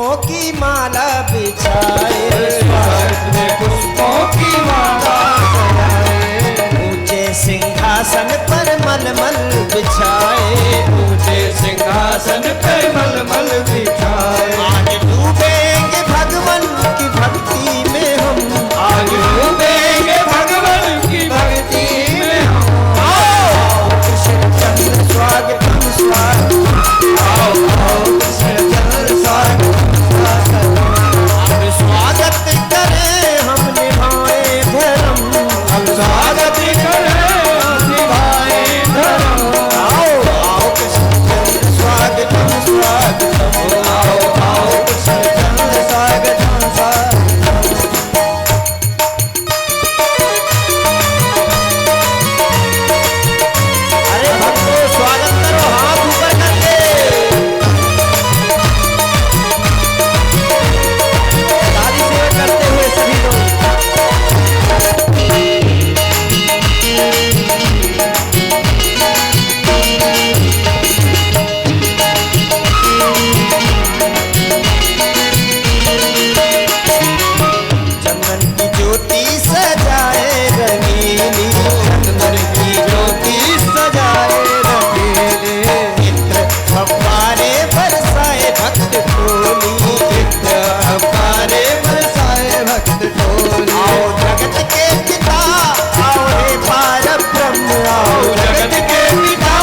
की माला बिछाए, स्वागत में पुष्पों की माला सजाए, ऊंचे सिंहासन पर मलमल बिछाए, ऊंचे सिंहासन पर मलमल बिछाए। आज डूबेंगे भगवान की भक्ति में हम, आज डूबेंगे भगवान की भक्ति में हम। आओ कृष्ण चंद्र स्वागतम स्वागतम, आओ आओ कृष्ण चंद्र स्वागतम स्वागतम। अब स्वागत करें हम निभाए धर्म, हम स्वागत करें हम निभाए धर्म। आओ आओ कृष्ण चंद्र स्वागतम स्वागतम, आओ आओ कृष्ण चंद्र स्वागतम स्वागतम। अरे भक्तों स्वागत करो हाथ ऊपर करके, ताली सेवा करते हुए सभी लोग। चंदन की ज्योति सजाए रंगीली, चंदन की ज्योति सजाए रंगीली, चित्र फव्वारे बरसाए भक्त टोली, चित्र फव्वारे बरसाए भक्त टोली। आओ जगत के पिता आओ हे पार ब्रह्म, आओ जगत के पिता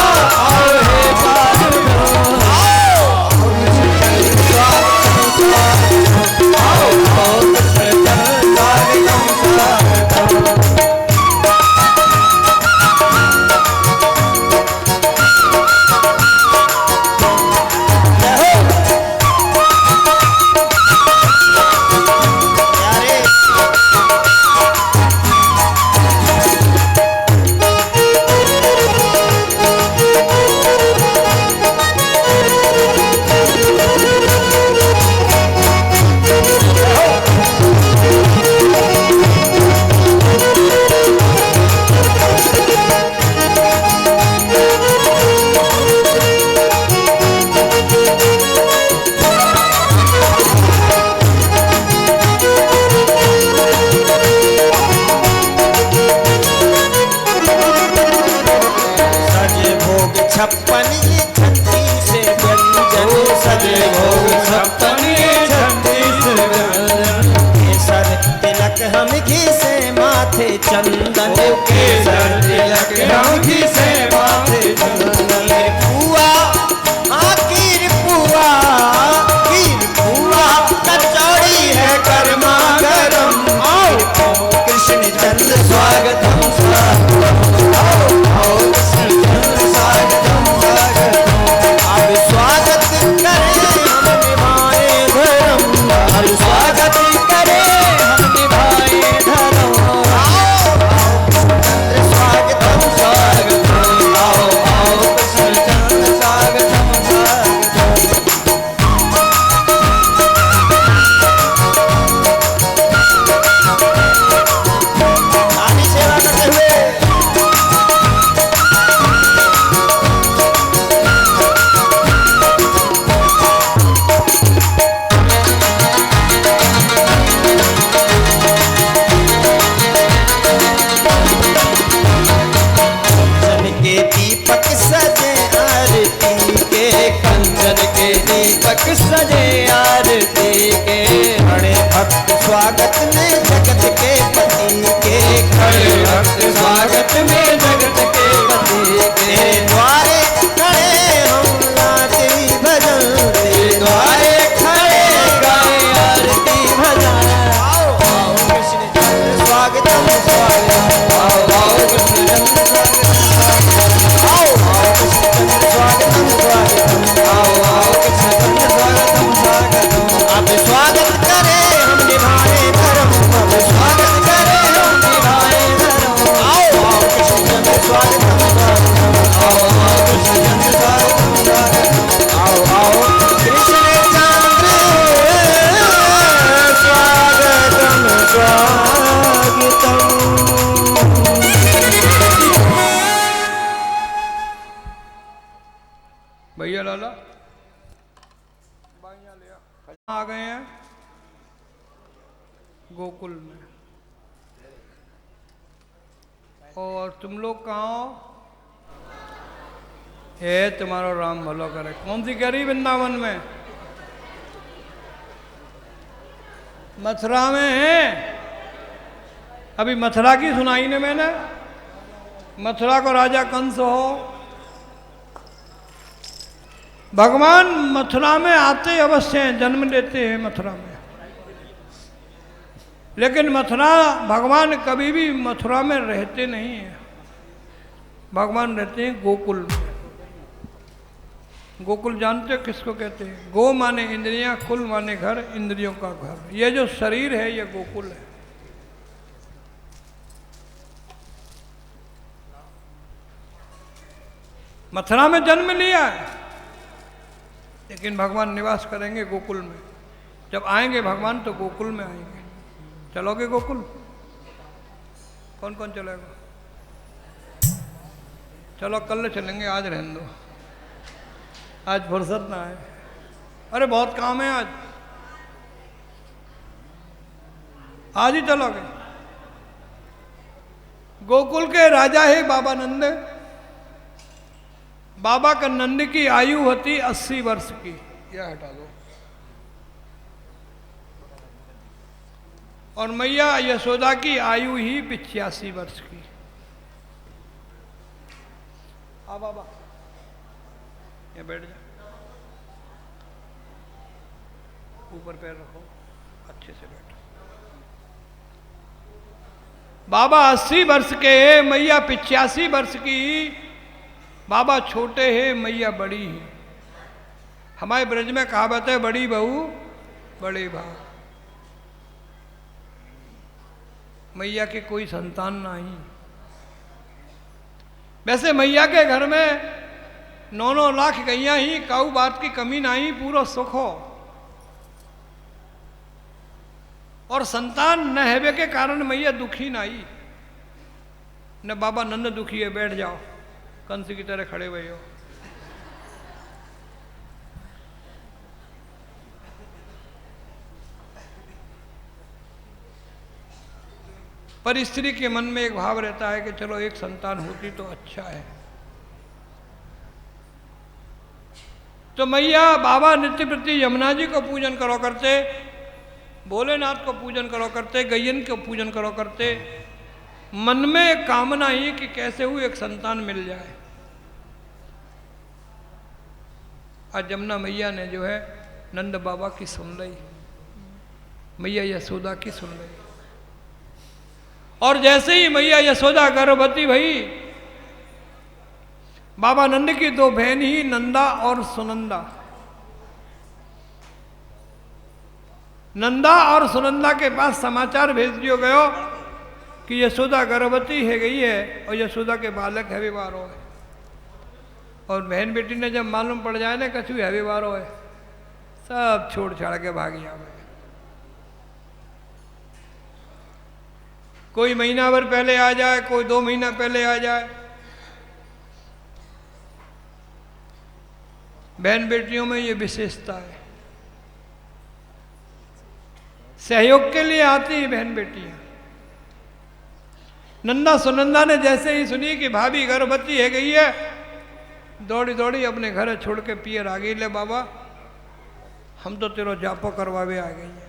आओ हे पार ब्रह्म। आओ कृष्ण स्वागतम स्वागतम, आओ आओ कृष्ण स्वागतम स्वागतम। प्यारे सजे भोग छप्पन ये छत्तीस व्यंजन, सजे भोग छप्पन ये छत्तीस व्यंजन। केसर तिलक हम घिसे माथे चंदन, केसर तिलक हम घिसे माथे चंदन। पुआ हाँ खीर पुआ, खीर पुआ कचौड़ी है गर्मा गरम। आओ कृष्ण चंद्र स्वागतम स्वागतम, आओ आओ कृष्ण चंद्र स्वागतम स्वागतम। अब स्वागत करें हम निभाए धर्म, अब स्वागत करें हम निभाए धर्म। आओ आओ कृष्ण चंद्र स्वागतम स्वागतम, आओ आओ कृष्ण चंद्र स्वागतम स्वागतम। ताली सेवा करते हुए कंचन के दीपक सजे आरती के, कंचन के दीपक सजे आरती के। बड़े भक्त स्वागत में जगत के पति के, खड़े भक्त स्वागत में जगत के पति के। द्वारे खड़े हम गाते भजन, तेरे द्वारे खड़े गाए आरती भजन। आओ आओ कृष्ण चंद्र स्वागतम स्वागतम, आओ आओ कृष्ण चंद्र स्वागतम स्वागतम, आओ आओ कृष्ण चंद्र स्वागतम स्वागतम, आओ आओ कृष्ण चंद्र स्वागतम स्वागतम। अब स्वागत करें हम निभाए धर्म, गए हैं? गोकुल में। और तुम लोग कहाँ हो? हे तुम्हारा राम भलो करे। कौन सी करी? वृंदावन में, मथुरा में है। अभी मथुरा की सुनाई ने मैंने। मथुरा को राजा कंस हो। भगवान मथुरा में आते अवश्य हैं, जन्म लेते हैं मथुरा में, लेकिन मथुरा भगवान कभी भी मथुरा में रहते नहीं हैं। भगवान रहते हैं गोकुल में। गोकुल जानते हो किसको कहते हैं? गो माने इंद्रियां, कुल माने घर, इंद्रियों का घर। ये जो शरीर है ये गोकुल है। मथुरा में जन्म लिया है, लेकिन भगवान निवास करेंगे गोकुल में। जब आएंगे भगवान तो गोकुल में आएंगे। चलोगे गोकुल? कौन कौन चलेगा? चलो कल चलेंगे, आज रहने दो, आज फुर्सत ना है। अरे बहुत काम है आज, आज ही चलोगे? गोकुल के राजा है बाबा नंद। बाबा का नंद की आयु होती 80 वर्ष की। यह हटा दो। और मैया यशोदा की आयु ही 85 वर्ष की। आ बाबा ये बैठ जा, ऊपर पैर रखो, अच्छे से बैठो। बाबा 80 वर्ष के है, मैया 85 वर्ष की। बाबा छोटे हैं, मैया बड़ी है। हमारे ब्रज में कहावत है, बड़ी बहू बड़े भाव। मैया के कोई संतान नहीं। वैसे मैया के घर में 9-9 लाख गैया ही, काऊ बात की कमी नहीं, पूरा सुख हो। और संतान न हेवे के कारण मैया दुखी नहीं। न बाबा नंद दुखी है। बैठ जाओ, कंस की तरह खड़े हुए हो। पर स्त्री के मन में एक भाव रहता है कि चलो एक संतान होती तो अच्छा है। तो मैया बाबा नित्य प्रति यमुना जी को पूजन करो करते, भोलेनाथ को पूजन करो करते, गैयन को पूजन करो करते। मन में एक कामना ही कि कैसे हुई एक संतान मिल जाए। आज यमुना मैया ने जो है नंद बाबा की सुन ली, मैया यशोदा की सुन ली। और जैसे ही मैया यशोदा गर्भवती भई, बाबा नंद की 2 बहन ही, नंदा और सुनंदा। नंदा और सुनंदा के पास समाचार भेज दियो गयो कि यशोदा गर्भवती है गई है और यशोदा के बालक है बीमारो है। और बहन बेटी ने जब मालूम पड़ जाए ना कछु है बीमारो है, सब छोड़ छाड़ के भाग जावे। कोई महीना भर पहले आ जाए, कोई 2 महीना पहले आ जाए। बहन बेटियों में ये विशेषता है। सहयोग के लिए आती है बहन बेटियां। नंदा सुनंदा ने जैसे ही सुनी कि भाभी गर्भवती है गई है, दौड़ी दौड़ी अपने घर छोड़ के पियर आ गई। ले बाबा हम तो तेरो जापो करवावे आ गई है।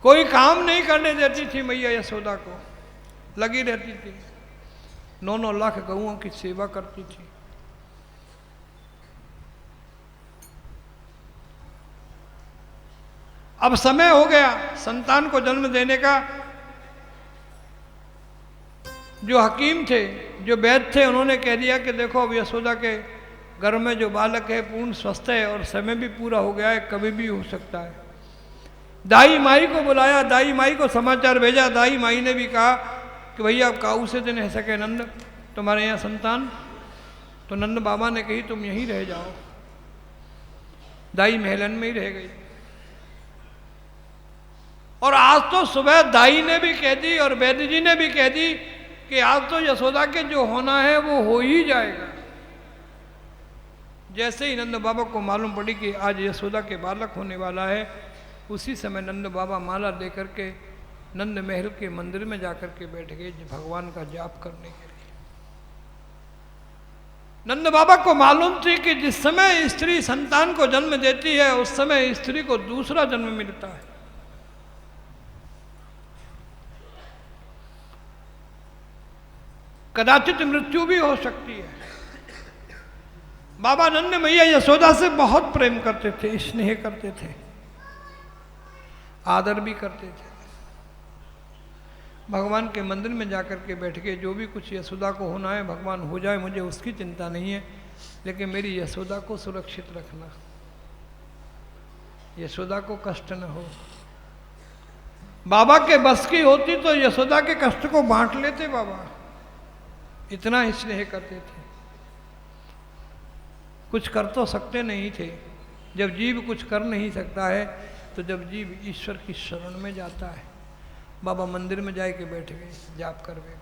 कोई काम नहीं करने देती थी मैया यशोदा को, लगी रहती थी। 9-9 लाख गऊओं की सेवा करती थी। अब समय हो गया संतान को जन्म देने का। जो हकीम थे, जो वैद्य थे, उन्होंने कह दिया कि देखो अब यशोदा के गर्भ में जो बालक है पूर्ण स्वस्थ है और समय भी पूरा हो गया है, कभी भी हो सकता है। दाई माई को बुलाया, दाई माई को समाचार भेजा। दाई माई ने भी कहा कि भैया अब काऊ से दिन है सके नंद तुम्हारे यहाँ संतान। तो नंद बाबा ने कही तुम यहीं रह जाओ। दाई महलन में ही रह गई। और आज तो सुबह दाई ने भी कह दी और वैद्य जी ने भी कह दी कि आज तो यशोदा के जो होना है वो हो ही जाएगा। जैसे ही नंद बाबा को मालूम पड़ी कि आज यशोदा के बालक होने वाला है, उसी समय नंद बाबा माला लेकर के नंद महल के मंदिर में जाकर के बैठ गए भगवान का जाप करने के लिए। नंद बाबा को मालूम थी कि जिस समय स्त्री संतान को जन्म देती है उस समय स्त्री को दूसरा जन्म मिलता है। कदाचित मृत्यु भी हो सकती है। बाबा नंद मैया यशोदा से बहुत प्रेम करते थे, स्नेह करते थे, आदर भी करते थे। भगवान के मंदिर में जाकर के बैठ के जो भी कुछ यशोदा को होना है भगवान हो जाए, मुझे उसकी चिंता नहीं है, लेकिन मेरी यशोदा को सुरक्षित रखना, यशोदा को कष्ट न हो। बाबा के बस की होती तो यशोदा के कष्ट को बांट लेते बाबा, इतना स्नेह करते थे। कुछ कर तो सकते नहीं थे, जब जीव कुछ कर नहीं सकता है तो जब जीव ईश्वर की शरण में जाता है। बाबा मंदिर में जाके बैठ गए, जाप कर गए।